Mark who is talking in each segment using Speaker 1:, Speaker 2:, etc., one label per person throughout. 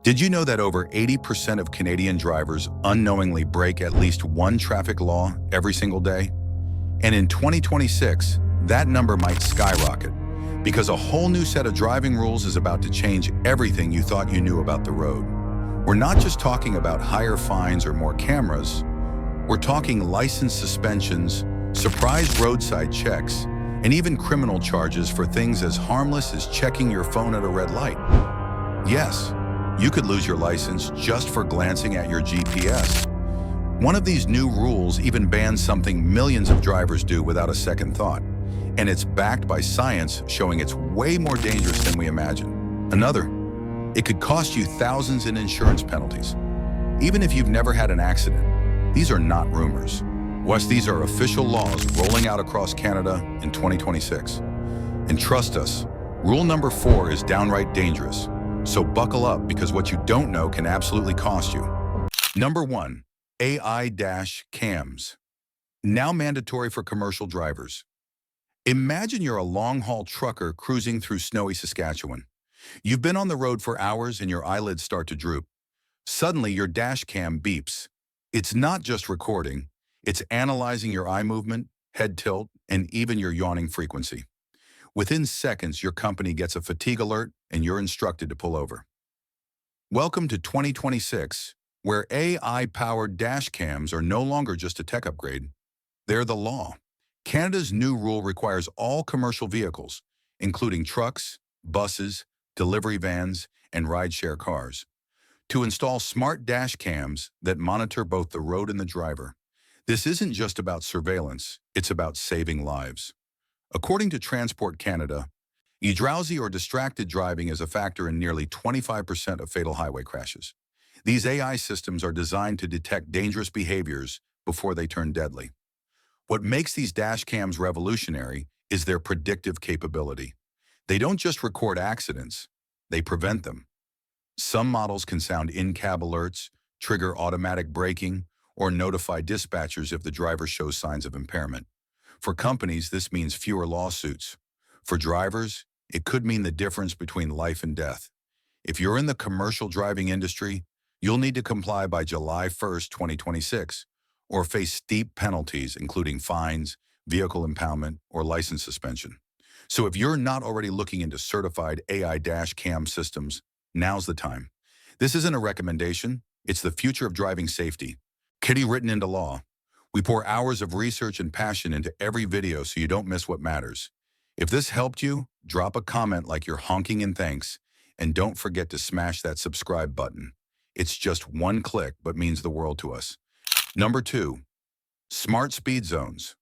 Speaker 1: Did you know that over 80% of Canadian drivers unknowingly break at least one traffic law every single day? And in 2026, that number might skyrocket because a whole new set of driving rules is about to change everything you thought you knew about the road. We're not just talking about higher fines or more cameras. We're talking license suspensions, surprise roadside checks, and even criminal charges for things as harmless as checking your phone at a red light. Yes, you could lose your license just for glancing at your GPS. One of these new rules even bans something millions of drivers do without a second thought, and it's backed by science showing it's way more dangerous than we imagine. Another, it could cost you thousands in insurance penalties. Even if you've never had an accident, these are not rumors. Wes, these are official laws rolling out across Canada in 2026. And trust us, rule number 4 is downright dangerous. So buckle up because what you don't know can absolutely cost you. Number 1, AI-cams. Now mandatory for commercial drivers. Imagine you're a long-haul trucker cruising through snowy Saskatchewan. You've been on the road for hours and your eyelids start to droop. Suddenly, your dash cam beeps. It's not just recording, it's analyzing your eye movement, head tilt, and even your yawning frequency. Within seconds, your company gets a fatigue alert and you're instructed to pull over. Welcome to 2026, where AI-powered dash cams are no longer just a tech upgrade. They're the law. Canada's new rule requires all commercial vehicles, including trucks, buses, delivery vans, and rideshare cars, to install smart dash cams that monitor both the road and the driver. This isn't just about surveillance, it's about saving lives. According to Transport Canada, drowsy or distracted driving is a factor in nearly 25% of fatal highway crashes. These AI systems are designed to detect dangerous behaviors before they turn deadly. What makes these dash cams revolutionary is their predictive capability. They don't just record accidents, they prevent them. Some models can sound in-cab alerts, trigger automatic braking, or notify dispatchers if the driver shows signs of impairment. For companies, this means fewer lawsuits. For drivers, it could mean the difference between life and death. If you're in the commercial driving industry, you'll need to comply by July 1st, 2026, or face steep penalties, including fines, vehicle impoundment, or license suspension. So if you're not already looking into certified AI dash cam systems, now's the time. This isn't a recommendation, it's the future of driving safety. Kitty written into law. We pour hours of research and passion into every video so you don't miss what matters. If this helped you, drop a comment like you're honking in thanks, and don't forget to smash that subscribe button. It's just one click but means the world to us. Number 2, smart speed zones.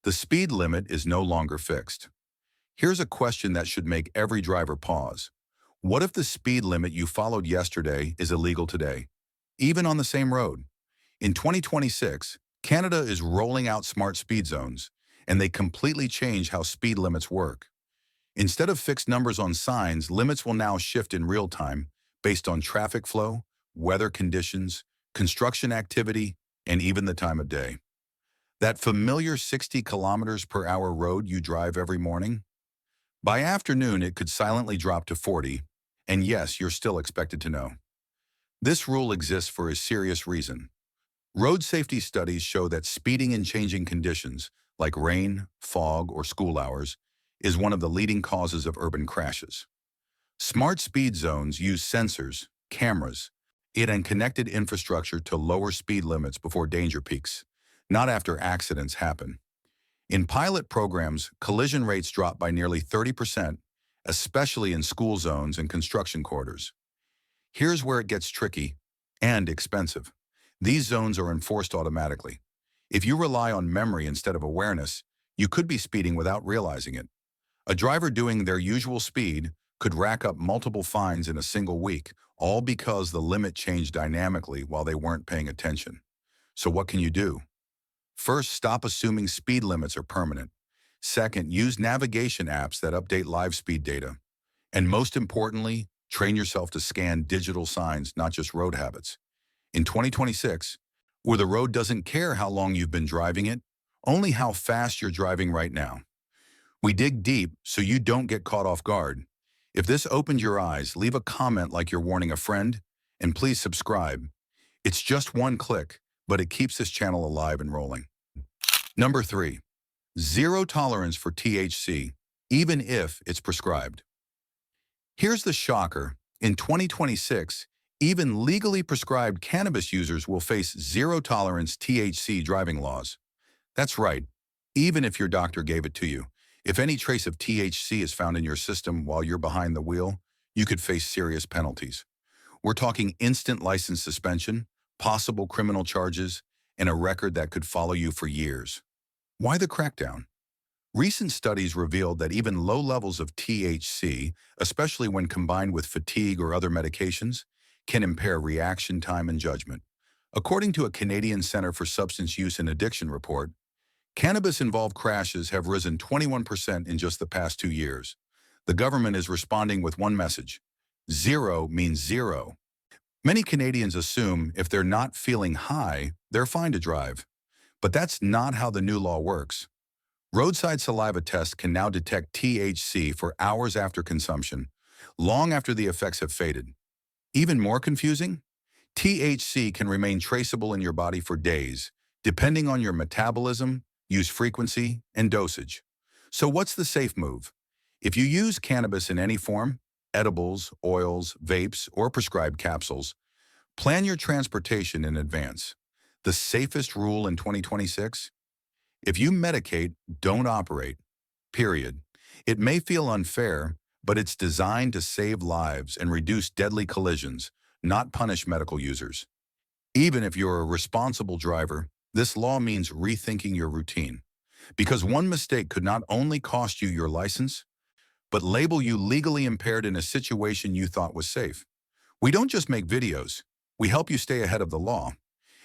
Speaker 1: The speed limit is no longer fixed. Here's a question that should make every driver pause. What if the speed limit you followed yesterday is illegal today, even on the same road? In 2026, Canada is rolling out smart speed zones, and they completely change how speed limits work. Instead of fixed numbers on signs, limits will now shift in real time based on traffic flow, weather conditions, construction activity, and even the time of day. That familiar 60 kilometers per hour road you drive every morning? By afternoon, it could silently drop to 40, and yes, you're still expected to know. This rule exists for a serious reason. Road safety studies show that speeding in changing conditions, like rain, fog, or school hours, is one of the leading causes of urban crashes. Smart speed zones use sensors, cameras, and connected infrastructure to lower speed limits before danger peaks, not after accidents happen. In pilot programs, collision rates drop by nearly 30%, especially in school zones and construction corridors. Here's where it gets tricky and expensive. These zones are enforced automatically. If you rely on memory instead of awareness, you could be speeding without realizing it. A driver doing their usual speed could rack up multiple fines in a single week, all because the limit changed dynamically while they weren't paying attention. So what can you do? First, stop assuming speed limits are permanent. Second, use navigation apps that update live speed data. And most importantly, train yourself to scan digital signs, not just road habits. In 2026, where the road doesn't care how long you've been driving it, only how fast you're driving right now. We dig deep so you don't get caught off guard. If this opened your eyes, leave a comment like you're warning a friend, and please subscribe. It's just one click, but it keeps this channel alive and rolling. Number 3. Zero tolerance for THC, even if it's prescribed. Here's the shocker. In 2026, even legally prescribed cannabis users will face zero-tolerance THC driving laws. That's right, even if your doctor gave it to you. If any trace of THC is found in your system while you're behind the wheel, you could face serious penalties. We're talking instant license suspension, possible criminal charges, and a record that could follow you for years. Why the crackdown? Recent studies revealed that even low levels of THC, especially when combined with fatigue or other medications, can impair reaction time and judgment. According to a Canadian Centre for Substance Use and Addiction report, cannabis-involved crashes have risen 21% in just the past 2 years. The government is responding with one message: zero means zero. Many Canadians assume if they're not feeling high, they're fine to drive. But that's not how the new law works. Roadside saliva tests can now detect THC for hours after consumption, long after the effects have faded. Even more confusing? THC can remain traceable in your body for days, depending on your metabolism, use frequency, and dosage. So what's the safe move? If you use cannabis in any form, edibles, oils, vapes, or prescribed capsules, plan your transportation in advance. The safest rule in 2026? If you medicate, don't operate. Period. It may feel unfair, but it's designed to save lives and reduce deadly collisions, not punish medical users. Even if you're a responsible driver, this law means rethinking your routine. Because one mistake could not only cost you your license, but label you legally impaired in a situation you thought was safe. We don't just make videos. We help you stay ahead of the law.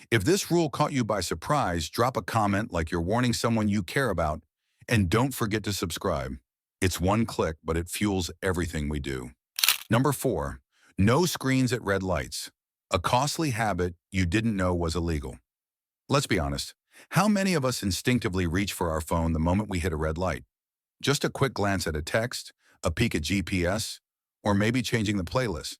Speaker 1: If this rule caught you by surprise, drop a comment like you're warning someone you care about, and don't forget to subscribe. It's one click, but it fuels everything we do. Number 4, no screens at red lights. A costly habit you didn't know was illegal. Let's be honest. How many of us instinctively reach for our phone the moment we hit a red light? Just a quick glance at a text, a peek at GPS, or maybe changing the playlist.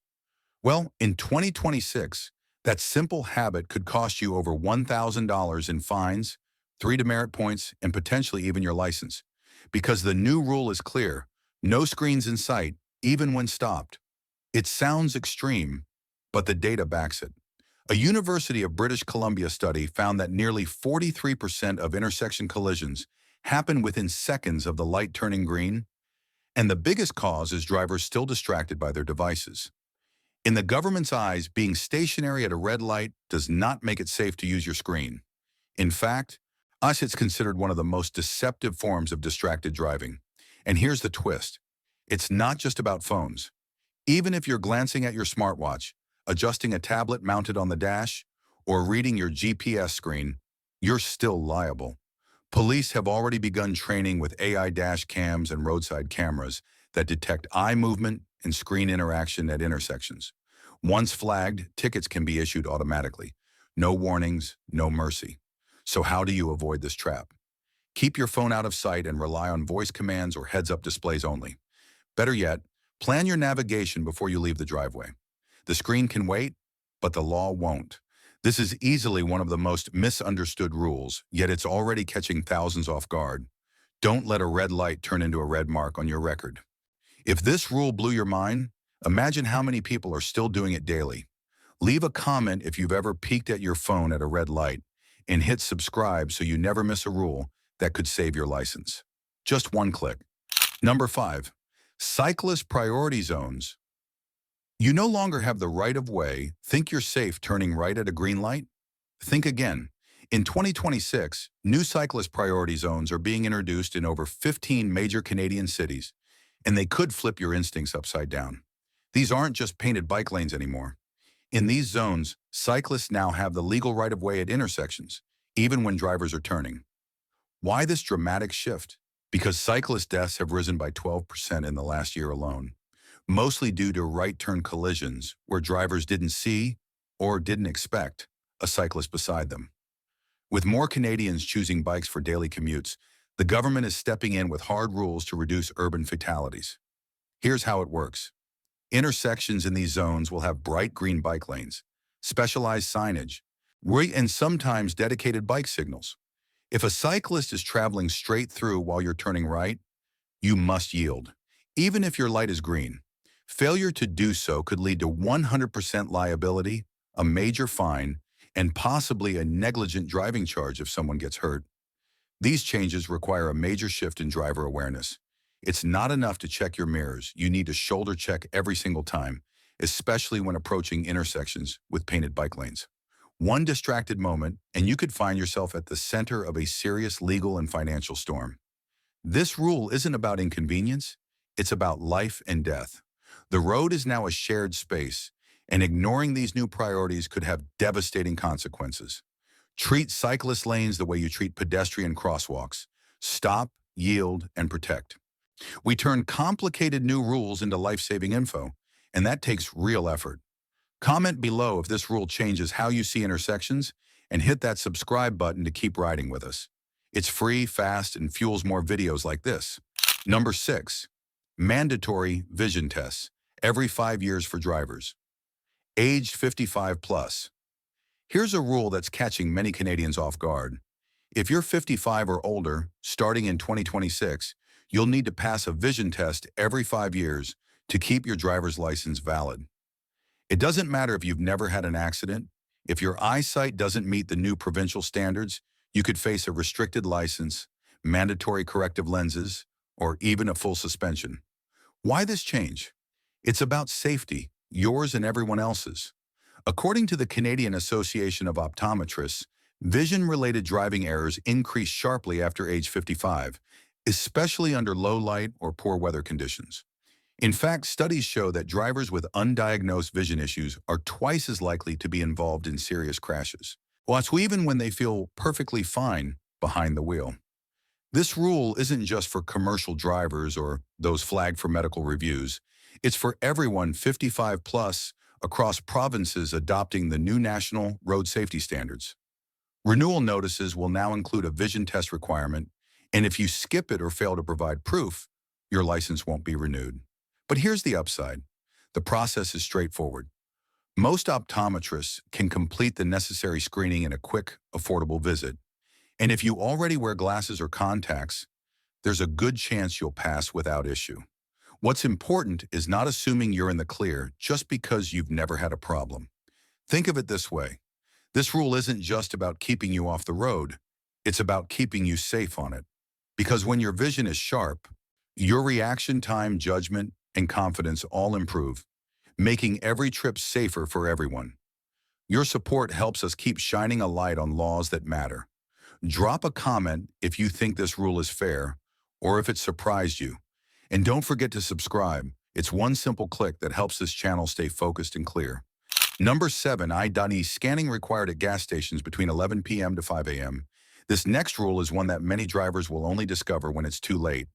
Speaker 1: Well, in 2026, that simple habit could cost you over $1,000 in fines, 3 demerit points, and potentially even your license. Because the new rule is clear: no screens in sight, even when stopped. It sounds extreme, but the data backs it. A University of British Columbia study found that nearly 43% of intersection collisions happen within seconds of the light turning green, and the biggest cause is drivers still distracted by their devices. In the government's eyes, being stationary at a red light does not make it safe to use your screen. In fact, it's considered one of the most deceptive forms of distracted driving. And here's the twist. It's not just about phones. Even if you're glancing at your smartwatch, adjusting a tablet mounted on the dash, or reading your GPS screen, you're still liable. Police have already begun training with AI dash cams and roadside cameras that detect eye movement and screen interaction at intersections. Once flagged, tickets can be issued automatically. No warnings, no mercy. So how do you avoid this trap? Keep your phone out of sight and rely on voice commands or heads-up displays only. Better yet, plan your navigation before you leave the driveway. The screen can wait, but the law won't. This is easily one of the most misunderstood rules, yet it's already catching thousands off guard. Don't let a red light turn into a red mark on your record. If this rule blew your mind, imagine how many people are still doing it daily. Leave a comment if you've ever peeked at your phone at a red light, and hit subscribe so you never miss a rule that could save your license. Just one click. Number 5, cyclist priority zones. You no longer have the right of way. Think you're safe turning right at a green light? Think again. In 2026, new cyclist priority zones are being introduced in over 15 major Canadian cities, and they could flip your instincts upside down. These aren't just painted bike lanes anymore. In these zones, cyclists now have the legal right of way at intersections, even when drivers are turning. Why this dramatic shift? Because cyclist deaths have risen by 12% in the last year alone, mostly due to right turn collisions where drivers didn't see or didn't expect a cyclist beside them. With more Canadians choosing bikes for daily commutes, the government is stepping in with hard rules to reduce urban fatalities. Here's how it works. Intersections in these zones will have bright green bike lanes, specialized signage, and sometimes dedicated bike signals. If a cyclist is traveling straight through while you're turning right, you must yield, even if your light is green. Failure to do so could lead to 100% liability, a major fine, and possibly a negligent driving charge if someone gets hurt. These changes require a major shift in driver awareness. It's not enough to check your mirrors. You need to shoulder check every single time, especially when approaching intersections with painted bike lanes. One distracted moment, and you could find yourself at the center of a serious legal and financial storm. This rule isn't about inconvenience, it's about life and death. The road is now a shared space, and ignoring these new priorities could have devastating consequences. Treat cyclist lanes the way you treat pedestrian crosswalks. Stop, yield, and protect. We turn complicated new rules into life-saving info, and that takes real effort. Comment below if this rule changes how you see intersections, and hit that subscribe button to keep riding with us. It's free, fast, and fuels more videos like this. Number 6. Mandatory vision tests every 5 years for drivers. Aged 55 plus. Here's a rule that's catching many Canadians off guard. If you're 55 or older, starting in 2026, you'll need to pass a vision test every 5 years to keep your driver's license valid. It doesn't matter if you've never had an accident. If your eyesight doesn't meet the new provincial standards, you could face a restricted license, mandatory corrective lenses, or even a full suspension. Why this change? It's about safety, yours and everyone else's. According to the Canadian Association of Optometrists, vision-related driving errors increase sharply after age 55, especially under low light or poor weather conditions. In fact, studies show that drivers with undiagnosed vision issues are twice as likely to be involved in serious crashes, even when they feel perfectly fine behind the wheel. This rule isn't just for commercial drivers or those flagged for medical reviews. It's for everyone 55 plus across provinces adopting the new national road safety standards. Renewal notices will now include a vision test requirement, and if you skip it or fail to provide proof, your license won't be renewed. But here's the upside. The process is straightforward. Most optometrists can complete the necessary screening in a quick, affordable visit. And if you already wear glasses or contacts, there's a good chance you'll pass without issue. What's important is not assuming you're in the clear just because you've never had a problem. Think of it this way. This rule isn't just about keeping you off the road. It's about keeping you safe on it. Because when your vision is sharp, your reaction time, judgment, and confidence all improve, making every trip safer for everyone. Your support helps us keep shining a light on laws that matter. Drop a comment if you think this rule is fair or if it surprised you. And don't forget to subscribe. It's one simple click that helps this channel stay focused and clear. Number 7, I.E. scanning required at gas stations between 11 p.m. to 5 a.m. This next rule is one that many drivers will only discover when it's too late.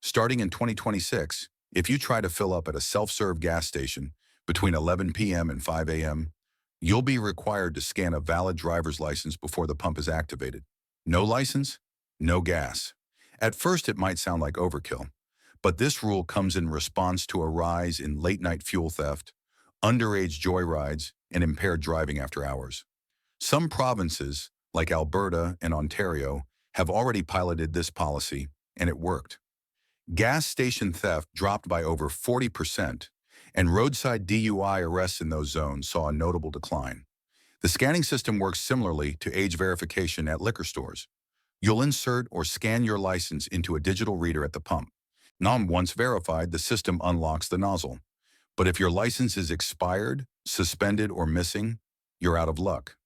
Speaker 1: Starting in 2026, if you try to fill up at a self-serve gas station between 11 p.m. and 5 a.m., you'll be required to scan a valid driver's license before the pump is activated. No license, no gas. At first, it might sound like overkill, but this rule comes in response to a rise in late-night fuel theft, underage joyrides, and impaired driving after hours. Some provinces, like Alberta and Ontario, have already piloted this policy, and it worked. Gas station theft dropped by over 40%, and roadside DUI arrests in those zones saw a notable decline. The scanning system works similarly to age verification at liquor stores. You'll insert or scan your license into a digital reader at the pump. Once verified, the system unlocks the nozzle. But if your license is expired, suspended, or missing, you're out of luck.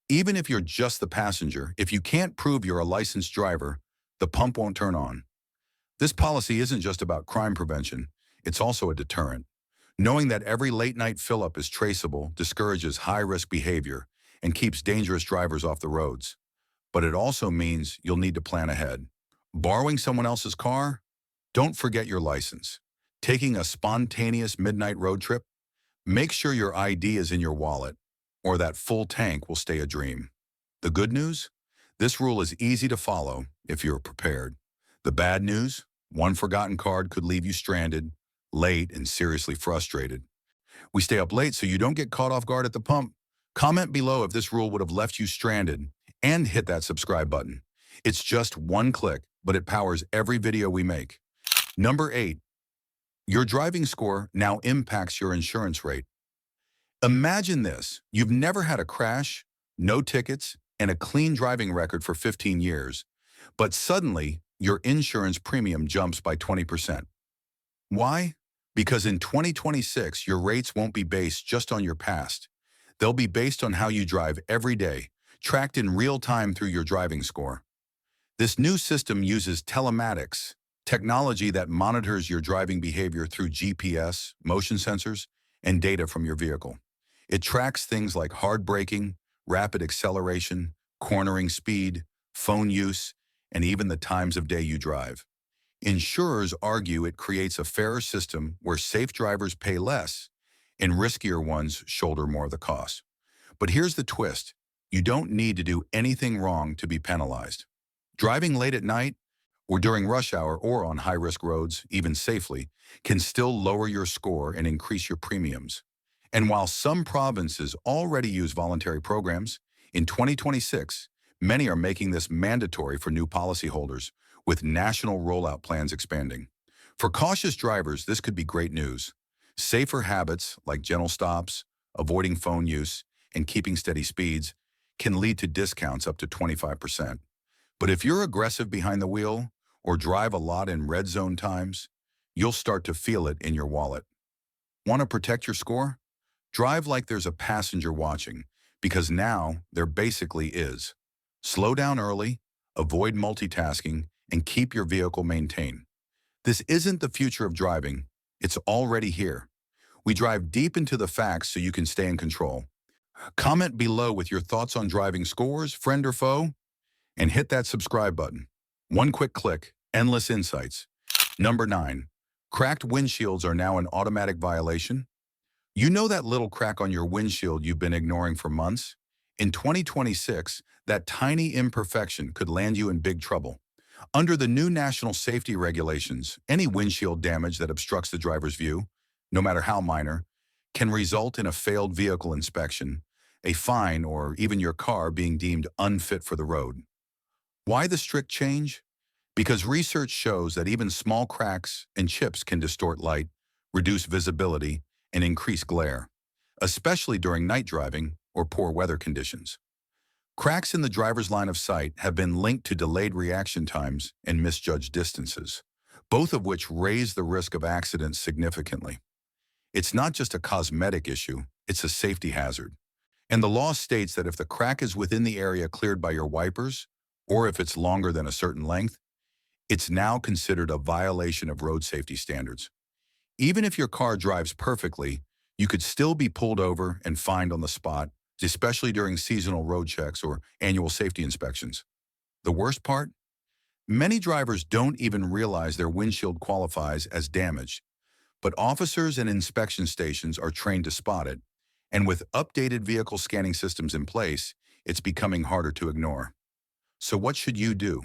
Speaker 1: Even if you're just the passenger, if you can't prove you're a licensed driver, the pump won't turn on. This policy isn't just about crime prevention, it's also a deterrent. Knowing that every late-night fill-up is traceable discourages high-risk behavior and keeps dangerous drivers off the roads. But it also means you'll need to plan ahead. Borrowing someone else's car? Don't forget your license. Taking a spontaneous midnight road trip? Make sure your ID is in your wallet, or that full tank will stay a dream. The good news? This rule is easy to follow if you're prepared. The bad news? One forgotten card could leave you stranded, late, and seriously frustrated. We stay up late so you don't get caught off guard at the pump. Comment below if this rule would have left you stranded, and hit that subscribe button. It's just one click, but it powers every video we make. Number 8. Your driving score now impacts your insurance rate. Imagine this. You've never had a crash, no tickets, and a clean driving record for 15 years, but suddenly your insurance premium jumps by 20%. Why? Because in 2026, your rates won't be based just on your past. They'll be based on how you drive every day, tracked in real time through your driving score. This new system uses telematics, technology that monitors your driving behavior through GPS, motion sensors, and data from your vehicle. It tracks things like hard braking, rapid acceleration, cornering speed, phone use, and even the times of day you drive. Insurers argue it creates a fairer system where safe drivers pay less and riskier ones shoulder more of the cost. But here's the twist. You don't need to do anything wrong to be penalized. Driving late at night or during rush hour or on high-risk roads, even safely, can still lower your score and increase your premiums. And while some provinces already use voluntary programs, in 2026, many are making this mandatory for new policyholders, with national rollout plans expanding. For cautious drivers, this could be great news. Safer habits like gentle stops, avoiding phone use, and keeping steady speeds can lead to discounts up to 25%. But if you're aggressive behind the wheel or drive a lot in red zone times, you'll start to feel it in your wallet. Want to protect your score? Drive like there's a passenger watching, because now there basically is. Slow down early, avoid multitasking, and keep your vehicle maintained. This isn't the future of driving, it's already here. We drive deep into the facts so you can stay in control. Comment below with your thoughts on driving scores, friend or foe, and hit that subscribe button. One quick click, endless insights. Number 9. Cracked windshields are now an automatic violation. You know that little crack on your windshield you've been ignoring for months? In 2026, that tiny imperfection could land you in big trouble. Under the new national safety regulations, any windshield damage that obstructs the driver's view, no matter how minor, can result in a failed vehicle inspection, a fine, or even your car being deemed unfit for the road. Why the strict change? Because research shows that even small cracks and chips can distort light, reduce visibility, and increase glare, especially during night driving or poor weather conditions. Cracks in the driver's line of sight have been linked to delayed reaction times and misjudged distances, both of which raise the risk of accidents significantly. It's not just a cosmetic issue, it's a safety hazard. And the law states that if the crack is within the area cleared by your wipers, or if it's longer than a certain length, it's now considered a violation of road safety standards. Even if your car drives perfectly, you could still be pulled over and fined on the spot, especially during seasonal road checks or annual safety inspections. The worst part? Many drivers don't even realize their windshield qualifies as damaged, but officers and inspection stations are trained to spot it, and with updated vehicle scanning systems in place, it's becoming harder to ignore. So what should you do?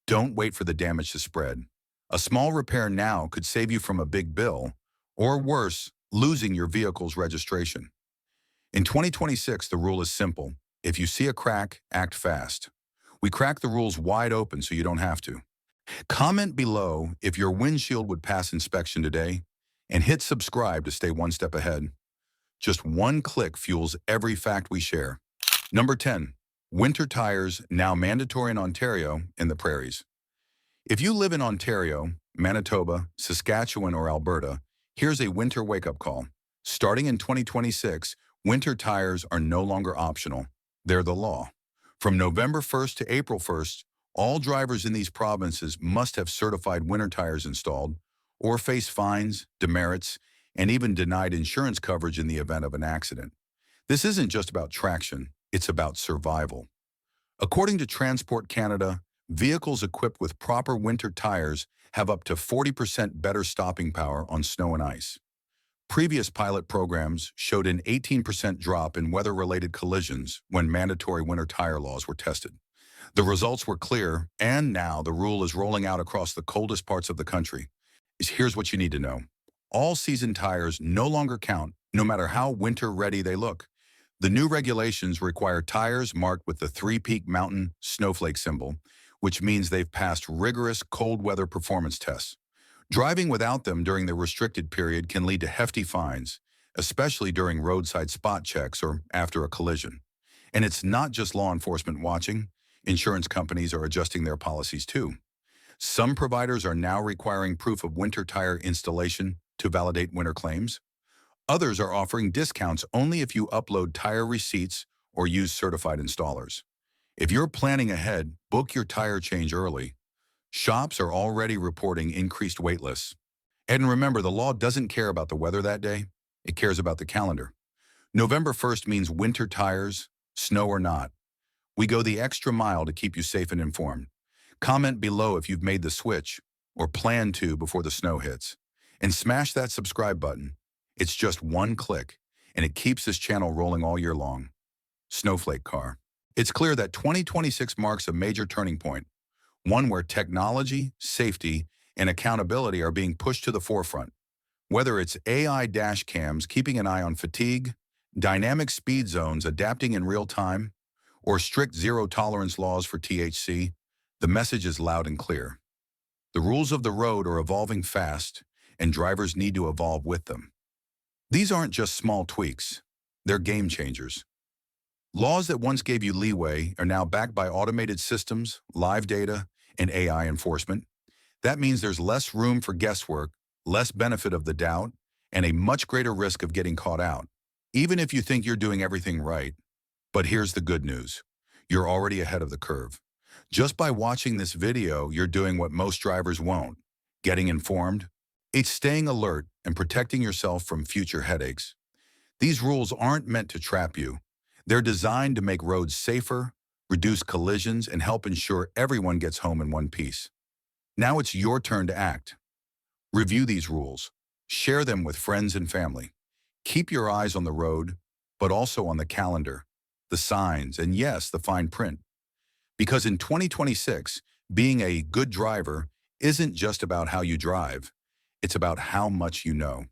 Speaker 1: Don't wait for the damage to spread. A small repair now could save you from a big bill, or worse, losing your vehicle's registration. In 2026, the rule is simple. If you see a crack, act fast. We crack the rules wide open so you don't have to. Comment below if your windshield would pass inspection today, and hit subscribe to stay one step ahead. Just one click fuels every fact we share. Number 10. Winter tires now mandatory in Ontario and the prairies. If you live in Ontario, Manitoba, Saskatchewan, or Alberta, here's a winter wake-up call. Starting in 2026, winter tires are no longer optional. They're the law. From November 1st to April 1st, all drivers in these provinces must have certified winter tires installed or face fines, demerits, and even denied insurance coverage in the event of an accident. This isn't just about traction, it's about survival. According to Transport Canada, vehicles equipped with proper winter tires have up to 40% better stopping power on snow and ice. Previous pilot programs showed an 18% drop in weather-related collisions when mandatory winter tire laws were tested. The results were clear, and now the rule is rolling out across the coldest parts of the country. Here's what you need to know. All-season tires no longer count, no matter how winter-ready they look. The new regulations require tires marked with the three-peak mountain snowflake symbol, which means they've passed rigorous cold weather performance tests. Driving without them during the restricted period can lead to hefty fines, especially during roadside spot checks or after a collision. And it's not just law enforcement watching. Insurance companies are adjusting their policies too. Some providers are now requiring proof of winter tire installation to validate winter claims. Others are offering discounts only if you upload tire receipts or use certified installers. If you're planning ahead, book your tire change early. Shops are already reporting increased wait lists. And remember, the law doesn't care about the weather that day. It cares about the calendar. November 1st means winter tires, snow or not. We go the extra mile to keep you safe and informed. Comment below if you've made the switch or plan to before the snow hits. And smash that subscribe button. It's just one click, and it keeps this channel rolling all year long. Snowflake car. It's clear that 2026 marks a major turning point, one where technology, safety, and accountability are being pushed to the forefront. Whether it's AI dash cams keeping an eye on fatigue, dynamic speed zones adapting in real time, or strict zero-tolerance laws for THC, the message is loud and clear. The rules of the road are evolving fast, and drivers need to evolve with them. These aren't just small tweaks. They're game changers. Laws that once gave you leeway are now backed by automated systems, live data, and AI enforcement. That means there's less room for guesswork, less benefit of the doubt, and a much greater risk of getting caught out, even if you think you're doing everything right. But here's the good news. You're already ahead of the curve. Just by watching this video, you're doing what most drivers won't: getting informed. It's staying alert and protecting yourself from future headaches. These rules aren't meant to trap you. They're designed to make roads safer, reduce collisions, and help ensure everyone gets home in one piece. Now it's your turn to act. Review these rules. Share them with friends and family. Keep your eyes on the road, but also on the calendar, the signs, and yes, the fine print. Because in 2026, being a good driver isn't just about how you drive. It's about how much you know.